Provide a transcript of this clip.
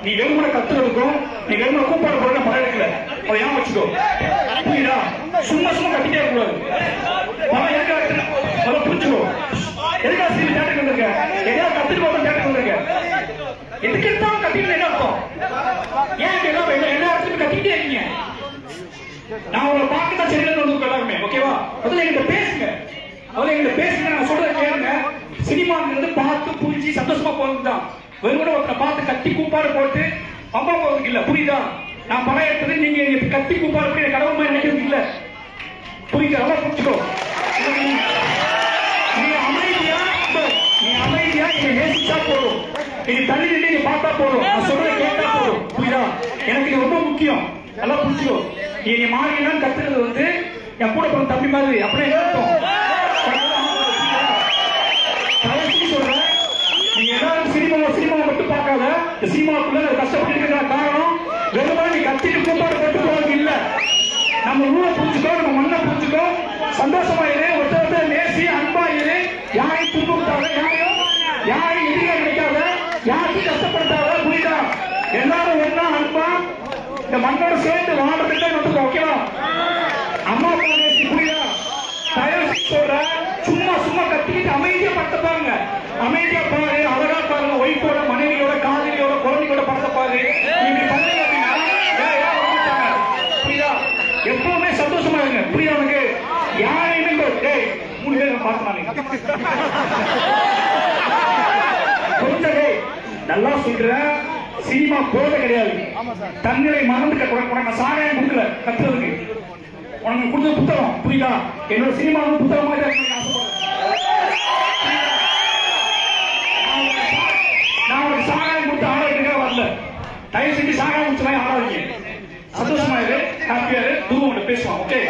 நீ வெறுமனை கத்துறதுக்கும் நீ வெறுமனை கூப்பாடு போட படம் எடுக்கல. அதை ஏன் வச்சுக்கோ, புரியுதா? சும்மா சும்மா கத்திட்டே கூடாது. படம் எதுக்காக அதை புரிச்சுக்கோ. எதுக்காக சீரியல் தேட்டருக்கு வந்திருக்க? எதையாவது கத்துட்டு போக தேட்டருக்கு வந்திருக்க? எதுக்கு இருந்தாலும் கத்திட்டு என்ன அர்த்தம்? ஏன் எல்லா இடத்துலையும் கத்திக்கிட்டே இருக்கீங்க? நான் உங்களை பார்க்க தான் சரியில்லைன்னு வந்து எல்லாருமே ஓகேவா? முதல்ல எங்கிட்ட பேசுங்க, முதல்ல எங்கிட்ட பேசுங்க. நான் சொல்றதை கேளுங்க. சினிமாங்கிறது பார்த்து புரிஞ்சு சந்தோஷமா போறது தான். வெறும் ஒருத்தரை பார்த்து கத்தி கூப்பாடு போட்டு அம்மா போறதுக்கு இல்ல, புரியுதா? நான் படம் எடுத்தது நீங்க கத்தி கூப்பாடு போய் கடவுள் மாதிரி நினைக்கிறது இல்ல, புரியுதா? நல்லா புரிஞ்சுக்கோ. நீ அமைதியா நீ நேசிச்சா போதும், நீ தள்ளி நின்று நீ பார்த்தா போதும், நான் சொல்றதை கேட்டா போதும், புரியுதா? எனக்கு இது ரொம்ப முக்கியம். நல்லா புரிஞ்சுக்கோ. நீ மாறினான்னு கத்துறது வந்து என் கூட பிறந்த தம்பி மாதிரி. அப்படியே என்ன அர்த்தம்? சொல்றேன், நீங்க எல்லாரும் சினிமாவை மட்டும் பார்க்காத. இந்த சினிமாவுக்குள்ள கஷ்டப்பட்டு இருக்கிற காரணம் வெறுமனே நீ கத்திட்டு கூப்பாடு போட்டு போறது இல்ல. நம்ம ஊரை புரிஞ்சுக்கோ, நம்ம மண்ணை புரிஞ்சுக்கோ, சந்தோஷமா இரு, ஒருத்தர் நேசி அன்பா இரு, யாரையும் துன்புறுத்தாத, யாரையும் எதிரியா கிடைக்காத, யாரையும் கஷ்டப்படுத்தாத, புரியுதா? எல்லாரும் ஒன்னா அன்பா இந்த மண்ணோட சேர்ந்து வாழ்றதுக்கு வந்துருக்கோம், ஓகேவா? அம்மா அப்பா நேசி, புரியுதா? தயவு சொல்ற, சும்மா சும்மா கத்திக்கிட்டு அமைதியா படுத்த பாருங்க. அமைதியா பாரு, அழகா பாருங்க. ஒய்ஃபோட, மனைவியோட, காதலியோட, குழந்தையோட படத்தை பாரு. இப்படி பண்ணீங்க அப்படின்னா புரியுதா? எப்பவுமே சந்தோஷமா இருங்க, புரியுதா? உனக்கு யாரையுமே 3 பேர் பார்த்து கொஞ்சம் நல்லா சொல்றேன். சினிமா போத கிடையாது. தங்களை மறந்துக்க உனக்கு சாராயம் கொடுக்கல கத்துறதுக்கு. உனக்கு கொடுத்த புத்தகம், புரியுதா? என்னோட சினிமா வந்து புத்தகம் மாதிரி நான் உனக்கு சாராயம் கொடுத்து ஆடாதுக்காக வரல. தயவு செஞ்சு சாராயம் முடிச்ச மாதிரி ஆடாதீங்க. சந்தோஷமா இரு, ஹாப்பியா இரு. குரு உன்கிட்ட பேசுவான், ஓகே?